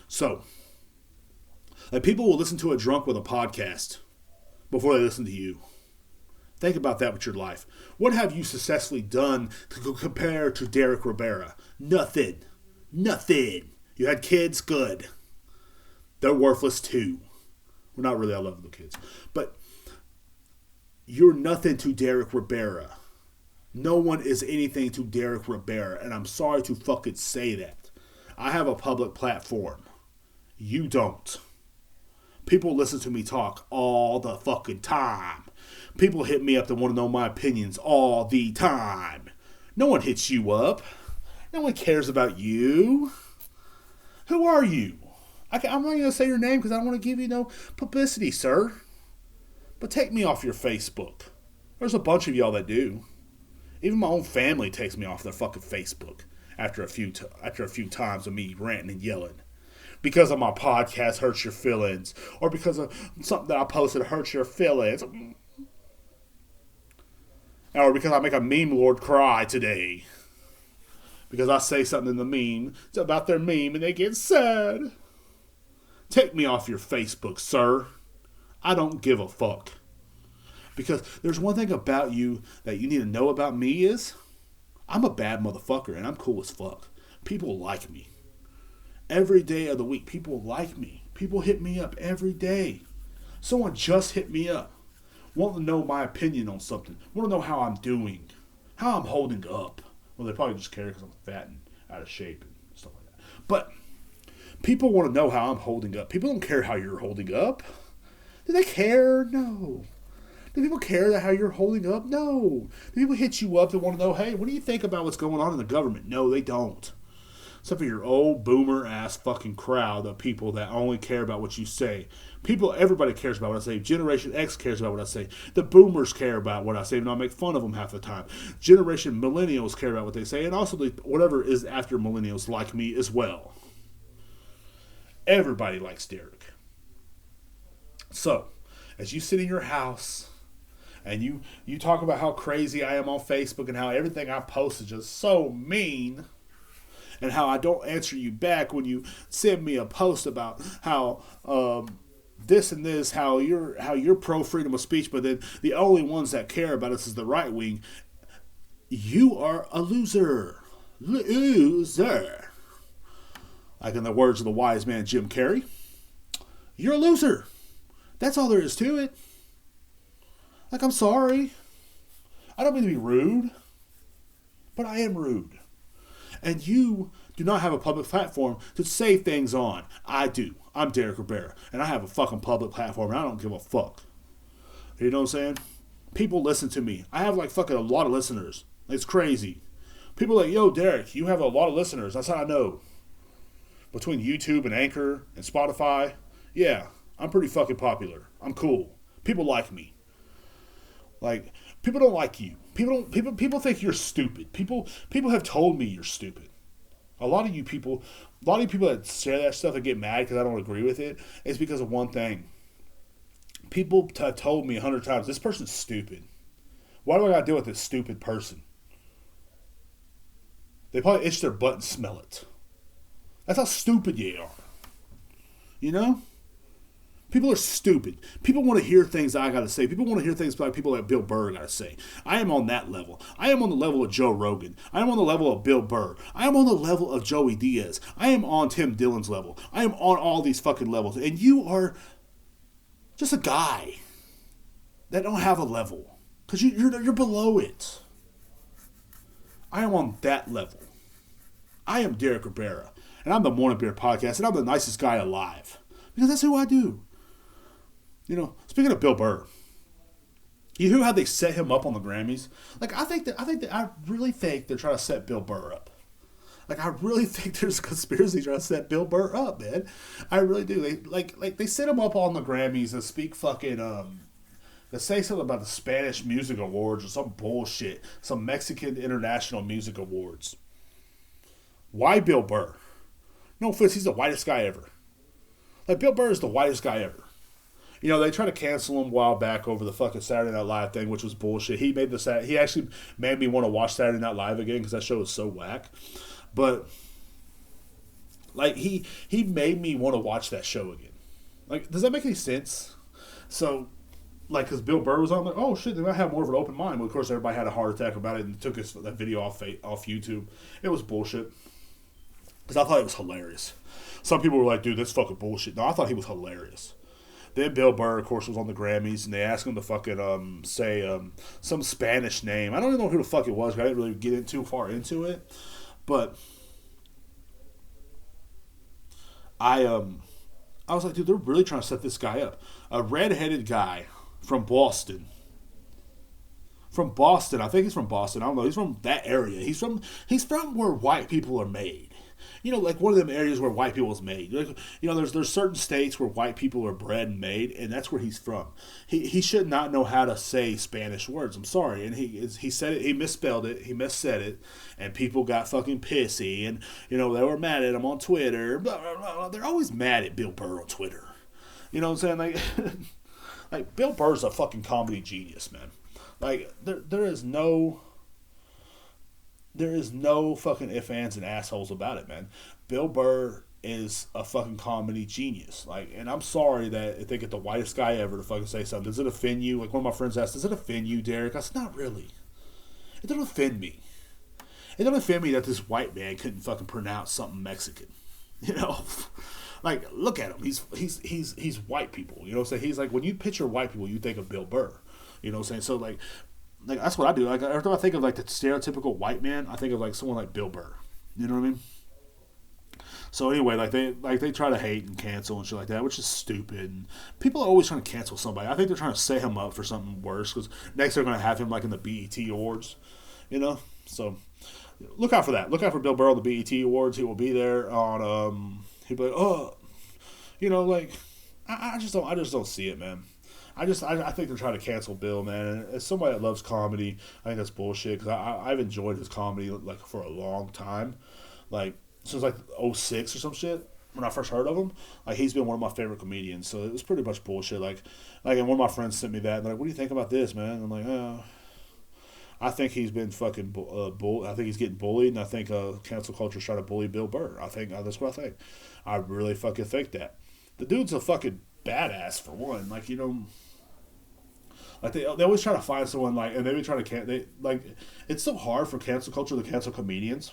So, people will listen to a drunk with a podcast before they listen to you. Think about that with your life. What have you successfully done to compare to Derek Rivera? Nothing. Nothing. You had kids? Good. They're worthless too. Well, not really. I love the kids. But you're nothing to Derek Rivera. No one is anything to Derek Rivera, and I'm sorry to fucking say that. I have a public platform. You don't. People listen to me talk all the fucking time. People hit me up to want to know my opinions all the time. No one hits you up. No one cares about you. Who are you? I'm not going to say your name because I don't want to give you no publicity, sir. But take me off your Facebook. There's a bunch of y'all that do. Even my own family takes me off their fucking Facebook after a few times of me ranting and yelling. Because of my podcast hurts your feelings. Or because of something that I posted hurts your feelings. Or because I make a meme lord cry today. Because I say something in the meme. It's about their meme and they get sad. Take me off your Facebook, sir. I don't give a fuck. Because there's one thing about you that you need to know about me is I'm a bad motherfucker and I'm cool as fuck. People like me. Every day of the week, people like me. People hit me up every day. Someone just hit me up. Want to know my opinion on something. Want to know how I'm doing. How I'm holding up. Well, they probably just care because I'm fat and out of shape and stuff like that. But people want to know how I'm holding up. People don't care how you're holding up. Do they care? No. Do people care how you're holding up? No. Do people hit you up and want to know, hey, what do you think about what's going on in the government? No, they don't. Except for your old boomer ass fucking crowd of people that only care about what you say. Everybody cares about what I say. Generation X cares about what I say. The boomers care about what I say, and I make fun of them half the time. Generation millennials care about what they say, and also whatever is after millennials like me as well. Everybody likes Derek. So, as you sit in your house and you talk about how crazy I am on Facebook and how everything I post is just so mean, and how I don't answer you back when you send me a post about how this and this, how you're pro freedom of speech, but then the only ones that care about us is the right wing. You are a loser. Loser. Like in the words of the wise man Jim Carrey, you're a loser. That's all there is to it. Like, I'm sorry. I don't mean to be rude, but I am rude. And you do not have a public platform to say things on. I do. I'm Derek Rivera, and I have a fucking public platform, and I don't give a fuck. You know what I'm saying? People listen to me. I have like fucking a lot of listeners. It's crazy. People are like, yo, Derek, you have a lot of listeners. That's how I know. Between YouTube and Anchor and Spotify, yeah, I'm pretty fucking popular. I'm cool. People like me. Like, people don't like you. People think you're stupid. People have told me you're stupid. A lot of you people that share that stuff and get mad because I don't agree with it is because of one thing. People have told me 100 times, this person's stupid. Why do I got to deal with this stupid person? They probably itch their butt and smell it. That's how stupid you are. You know? People are stupid. People want to hear things I got to say. People want to hear things like people like Bill Burr got to say. I am on that level. I am on the level of Joe Rogan. I am on the level of Bill Burr. I am on the level of Joey Diaz. I am on Tim Dillon's level. I am on all these fucking levels. And you are just a guy that don't have a level. Because you're below it. I am on that level. I am Derek Rivera. And I'm the Morning Beer Podcast. And I'm the nicest guy alive. Because that's who I do. You know, speaking of Bill Burr, you hear how they set him up on the Grammys? Like, I really think they're trying to set Bill Burr up. Like, I really think there's a conspiracy trying to set Bill Burr up, man. I really do. They set him up on the Grammys and speak fucking they say something about the Spanish Music Awards or some bullshit, some Mexican International Music Awards. Why Bill Burr? No offense, he's the whitest guy ever. Like, Bill Burr is the whitest guy ever. You know, they tried to cancel him a while back over the fucking Saturday Night Live thing, which was bullshit. He actually made me want to watch Saturday Night Live again because that show is so whack. But, like, he made me want to watch that show again. Like, does that make any sense? So, like, because Bill Burr was on, I'm like, oh shit, they might have more of an open mind. But of course, everybody had a heart attack about it and took that video off YouTube. It was bullshit. Because I thought it was hilarious. Some people were like, dude, that's fucking bullshit. No, I thought he was hilarious. Then Bill Burr, of course, was on the Grammys, and they asked him to fucking say some Spanish name. I don't even know who the fuck it was. I didn't really get too far into it, but I was like, dude, they're really trying to set this guy up. A redheaded guy from Boston. From Boston, I think he's from Boston. I don't know. He's from that area. He's from where white people are made. You know, like one of them areas where white people is made. Like, you know, there's certain states where white people are bred and made, and that's where he's from. He should not know how to say Spanish words. I'm sorry, and he said it. He misspelled it. He missaid it, and people got fucking pissy, and you know they were mad at him on Twitter. Blah, blah, blah. They're always mad at Bill Burr on Twitter. You know what I'm saying? Like, like Bill Burr's a fucking comedy genius, man. Like there is no fucking ifs, ands, and assholes about it, man. Bill Burr is a fucking comedy genius. Like, and I'm sorry that if they get the whitest guy ever to fucking say something, does it offend you? Like one of my friends asked, does it offend you, Derek? I said, not really. It doesn't offend me. It doesn't offend me that this white man couldn't fucking pronounce something Mexican. You know? Like, look at him. He's white people. You know what I'm saying? He's like, when you picture white people, you think of Bill Burr. You know what I'm saying? So like that's what I do. Like every time I think of like the stereotypical white man, I think of like someone like Bill Burr. You know what I mean? So anyway, like they try to hate and cancel and shit like that, which is stupid. And people are always trying to cancel somebody. I think they're trying to set him up for something worse because next they're going to have him like in the BET Awards. You know, so look out for that. Look out for Bill Burr on the BET Awards. He will be there on. He'll be like, oh, you know, like I just don't see it, man. I think they're trying to cancel Bill, man. And as somebody that loves comedy, I think that's bullshit because I've enjoyed his comedy like for a long time, like since like '06 or some shit when I first heard of him. Like he's been one of my favorite comedians, so it was pretty much bullshit. Like and one of my friends sent me that, and they're like, what do you think about this, man? And I'm like, oh. I think he's been fucking I think he's getting bullied, and I think cancel culture's trying to bully Bill Burr. I think that's what I think. I really fucking think that. The dude's a fucking badass for one. Like, you know. Like they always try to find someone like, and they would try to it's so hard for cancel culture to cancel comedians.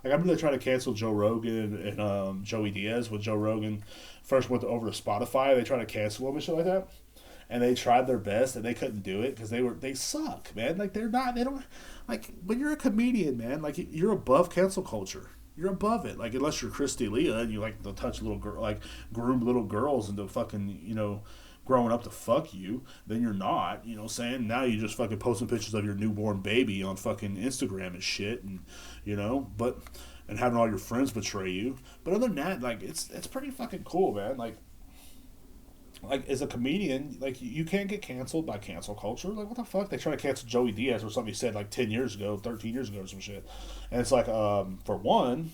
Like I remember they tried to cancel Joe Rogan and Joey Diaz when Joe Rogan first went over to Spotify. They tried to cancel him and shit like that, and they tried their best and they couldn't do it because they suck, man. Like they don't like when you're a comedian, man. Like you're above cancel culture. You're above it. Like unless you're Christy Leah and you like to touch little girl, like groom little girls into fucking growing up to fuck you, then you're not, you know what I'm saying? Now you're just fucking posting pictures of your newborn baby on fucking Instagram and shit, and, and having all your friends betray you. But other than that, like, it's pretty fucking cool, man. Like, as a comedian, like, you can't get canceled by cancel culture. Like, what the fuck? They try to cancel Joey Diaz or something he said, like, 10 years ago, 13 years ago or some shit. And it's like, for one,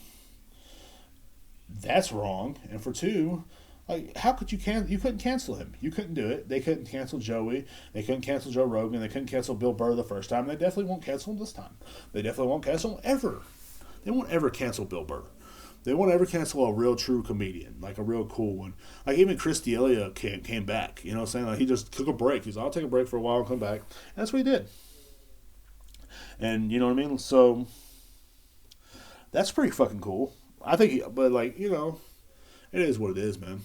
that's wrong. And for two, like, how could you couldn't cancel him. You couldn't do it. They couldn't cancel Joey. They couldn't cancel Joe Rogan. They couldn't cancel Bill Burr the first time. They definitely won't cancel him this time. They definitely won't cancel him ever. They won't ever cancel Bill Burr. They won't ever cancel a real true comedian, like a real cool one. Like even Chris D'Elia came back. You know what I'm saying? Like he just took a break. He's like, I'll take a break for a while and come back. And that's what he did. And you know what I mean? So that's pretty fucking cool. I think, but like, it is what it is, man.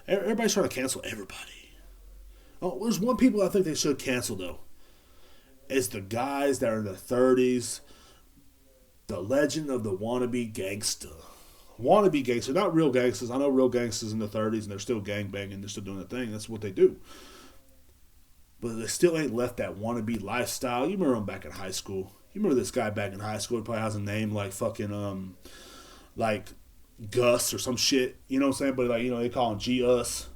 Everybody's trying to cancel everybody. Oh, there's one people I think they should cancel, though. It's the guys that are in their 30s. The legend of the wannabe gangster. Wannabe gangster. Not real gangsters. I know real gangsters in the 30s and they're still gangbanging. They're still doing their thing. That's what they do. But they still ain't left that wannabe lifestyle. You remember them back in high school. You remember this guy back in high school. He probably has a name like fucking, like Gus or some shit, you know what I'm saying? But like, they call him G-Us.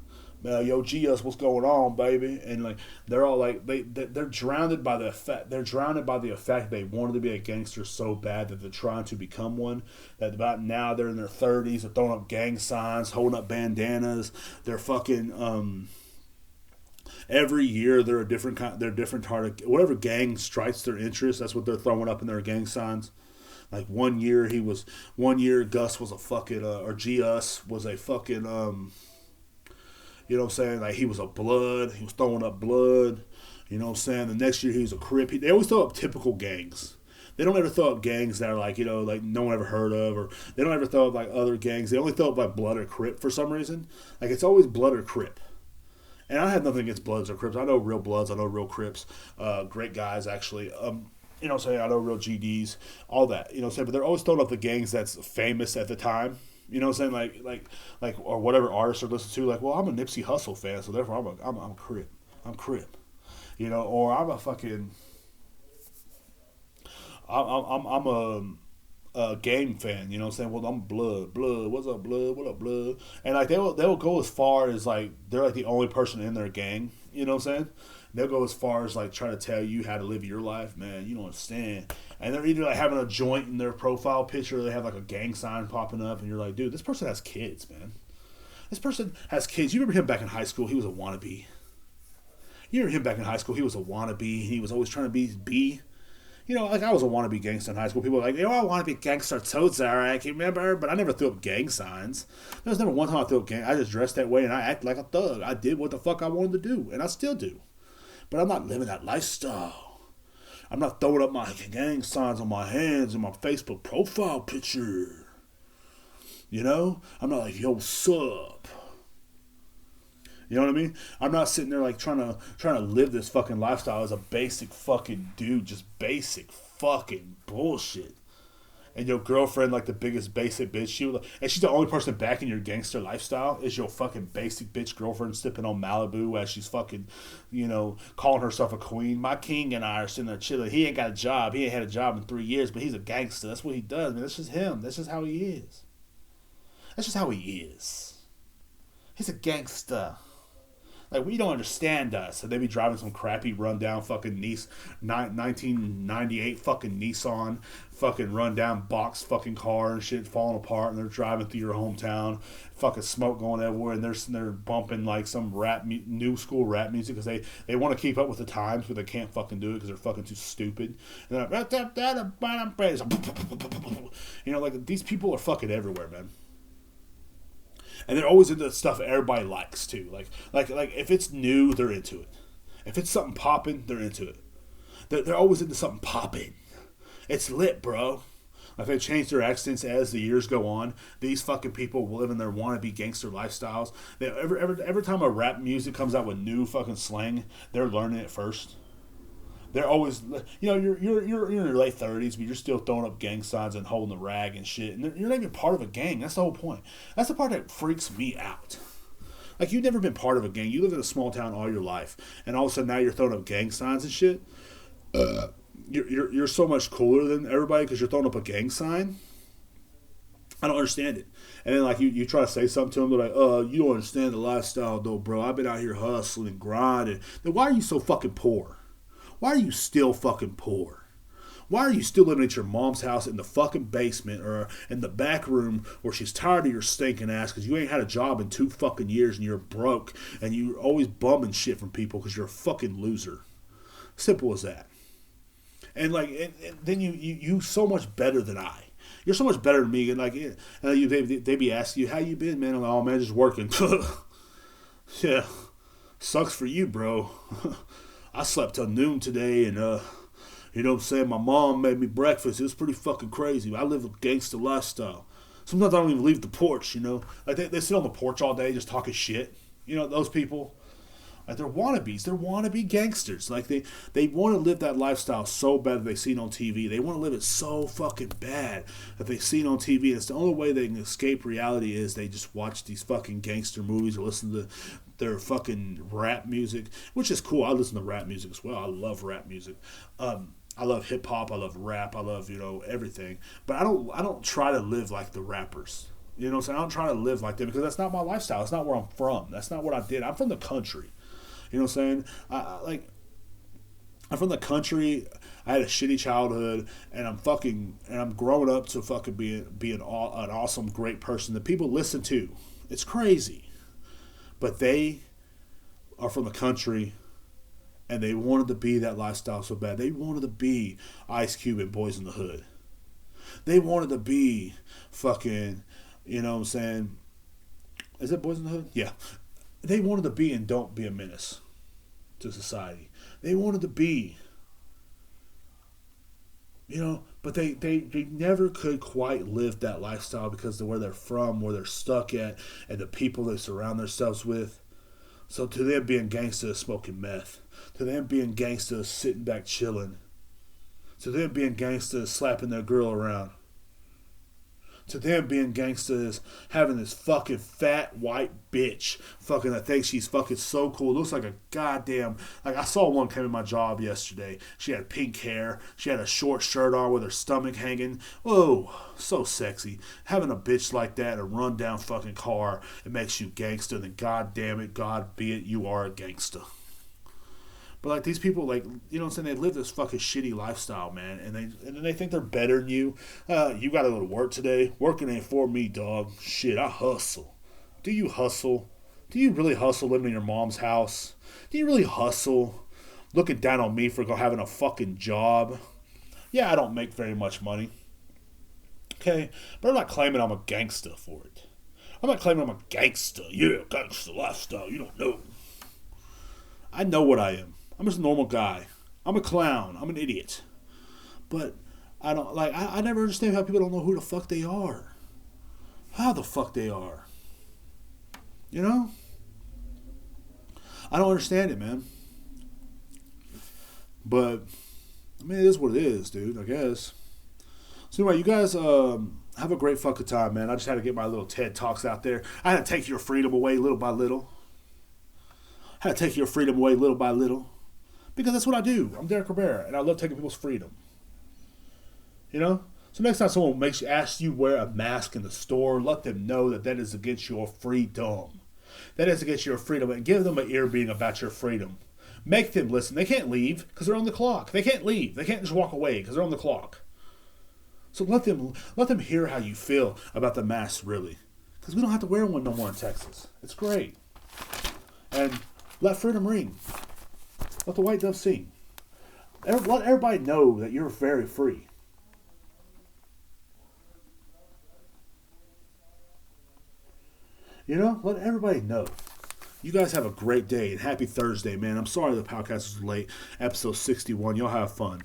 Yo, G-Us, what's going on, baby? And like, they're all like, they're drowned by the effect. They're drowned by the effect they wanted to be a gangster so bad that they're trying to become one. That about now they're in their 30s, they're throwing up gang signs, holding up bandanas. They're fucking every year they're a different kind. They're different part of whatever gang strikes their interest. That's what they're throwing up in their gang signs. Like one year Gus was a fucking, or G-Us was a fucking, you know what I'm saying? Like he was he was throwing up blood, you know what I'm saying? The next year he was a Crip. They always throw up typical gangs. They don't ever throw up gangs that are like, like no one ever heard of, or they don't ever throw up like other gangs. They only throw up like Blood or Crip for some reason. Like it's always Blood or Crip. And I have nothing against Bloods or Crips. I know real Bloods. I know real Crips. Great guys, actually. You know what I'm saying? I know real GDs. All that. You know what I'm saying? But they're always throwing up the gangs that's famous at the time. You know what I'm saying? Like, or whatever artists are listening to. Like, well, I'm a Nipsey Hussle fan, so therefore I'm a Crip. I'm Crip. You know, or I'm a fucking... I'm a gang fan, you know what I'm saying? Well, I'm Blood. What's up, Blood? What up, Blood? And like they'll go as far as like they're like the only person in their gang, you know what I'm saying? They'll go as far as like trying to tell you how to live your life, man. You don't understand. And they're either like having a joint in their profile picture, or they have like a gang sign popping up, and you're like, dude, this person has kids, man. This person has kids. You remember him back in high school? He was a wannabe. You remember him back in high school? He was a wannabe. He was always trying to be. You know, like I was a wannabe gangster in high school. People were like, yo, I want to be gangster too, Zarek. You remember? But I never threw up gang signs. There was never one time I threw up gang. I just dressed that way and I acted like a thug. I did what the fuck I wanted to do, and I still do. But I'm not living that lifestyle. I'm not throwing up my gang signs on my hands and my Facebook profile picture. You know? I'm not like, yo, what's up? You know what I mean? I'm not sitting there like trying to live this fucking lifestyle as a basic fucking dude, just basic fucking bullshit. And your girlfriend like the biggest basic bitch. And she's the only person back in your gangster lifestyle is your fucking basic bitch girlfriend sipping on Malibu as she's fucking, you know, calling herself a queen. My king and I are sitting there chilling. He ain't got a job. He ain't had a job in 3 years, but he's a gangster. That's what he does, man. That's just him. That's just how he is. That's just how he is. He's a gangster. Like, we don't understand us. And they be driving some crappy rundown fucking 1998 fucking Nissan fucking rundown box fucking car and shit falling apart, and they're driving through your hometown, fucking smoke going everywhere, and they're bumping like some new school rap music because they want to keep up with the times, but they can't fucking do it because they're fucking too stupid. And they're like, you know, like these people are fucking everywhere, man. And they're always into stuff everybody likes too. Like if it's new, they're into it. If it's something popping, they're into it. They're always into something popping. It's lit, bro. Like they change their accents as the years go on. These fucking people live in their wannabe gangster lifestyles. Every time a rap music comes out with new fucking slang, they're learning it first. They're always, you know, you're in your late 30s, but you're still throwing up gang signs and holding the rag and shit. And you're not even part of a gang. That's the whole point. That's the part that freaks me out. Like, you've never been part of a gang. You live in a small town all your life, and all of a sudden now you're throwing up gang signs and shit. You're so much cooler than everybody because you're throwing up a gang sign. I don't understand it. And then, like, you try to say something to them, they're like, you don't understand the lifestyle, though, bro. I've been out here hustling and grinding. Then why are you so fucking poor? Why are you still fucking poor? Why are you still living at your mom's house in the fucking basement or in the back room where she's tired of your stinking ass because you ain't had a job in 2 fucking years and you're broke and you're always bumming shit from people because you're a fucking loser? Simple as that. And like, and then you so much better than I. You're so much better than me. And like, they be asking you, how you been, man? I'm like, oh man, just working. Yeah, sucks for you, bro. I slept till noon today, and, you know what I'm saying, my mom made me breakfast. It was pretty fucking crazy. I live a gangster lifestyle. Sometimes I don't even leave the porch, you know. Like, they sit on the porch all day just talking shit. You know, those people, like, they're wannabes. They're wannabe gangsters. Like, they want to live that lifestyle so bad that they've seen on TV. They want to live it so fucking bad that they've seen on TV. And it's the only way they can escape reality is they just watch these fucking gangster movies or listen to their fucking rap music, which is cool. I listen to rap music as well. I love rap music. I love hip hop. I love rap. I love, you know, everything. But I don't try to live like the rappers. You know what I'm saying? I don't try to live like them because that's not my lifestyle. It's not where I'm from. That's not what I did. I'm from the country. You know what I'm saying? I'm from the country. I had a shitty childhood, and I'm growing up to fucking be an awesome, great person that people listen to. It's crazy. But they are from the country, and they wanted to be that lifestyle so bad. They wanted to be Ice Cube and Boys in the Hood. They wanted to be fucking, you know what I'm saying? Is it Boys in the Hood? Yeah. They wanted to be and Don't Be a Menace to society. They wanted to be, you know, but they never could quite live that lifestyle because of where they're from, where they're stuck at, and the people they surround themselves with. So to them being gangster is smoking meth. To them being gangster is sitting back chilling. To them being gangster is slapping their girl around. To them being gangster is having this fucking fat white bitch fucking that thinks she's fucking so cool. Looks like a goddamn, like I saw one came in my job yesterday. She had pink hair. She had a short shirt on with her stomach hanging. Whoa, so sexy. Having a bitch like that in a rundown fucking car, it makes you gangster. Then God damn it, God be it, you are a gangster. But like these people, like, you know what I'm saying, they live this fucking shitty lifestyle, man, and then they think they're better than you. You got to go to work today. Working ain't for me, dog. Shit, I hustle. Do you hustle? Do you really hustle living in your mom's house? Do you really hustle looking down on me for having a fucking job? Yeah, I don't make very much money. Okay, but I'm not claiming I'm a gangster for it. I'm not claiming I'm a gangster. Yeah, gangster lifestyle. You don't know. I know what I am. I'm just a normal guy. I'm a clown. I'm an idiot. But I don't like. I never understand how people don't know who the fuck they are. How the fuck they are. You know? I don't understand it, man. But I mean, it is what it is, dude. I guess. So anyway, you guys have a great fucking time, man. I just had to get my little TED Talks out there. I had to take your freedom away little by little. I had to take your freedom away little by little. Because that's what I do. I'm Derek Rivera, and I love taking people's freedom. You know? So next time someone asks you wear a mask in the store, let them know that that is against your freedom. That is against your freedom. And give them an ear beating about your freedom. Make them listen. They can't leave because they're on the clock. They can't leave. They can't just walk away because they're on the clock. So let them hear how you feel about the mask, really. Because we don't have to wear one no more in Texas. It's great. And let freedom ring. Let the white dove sing. Let everybody know that you're very free. You know, let everybody know. You guys have a great day and happy Thursday, man. I'm sorry the podcast was late. Episode 61. Y'all have fun.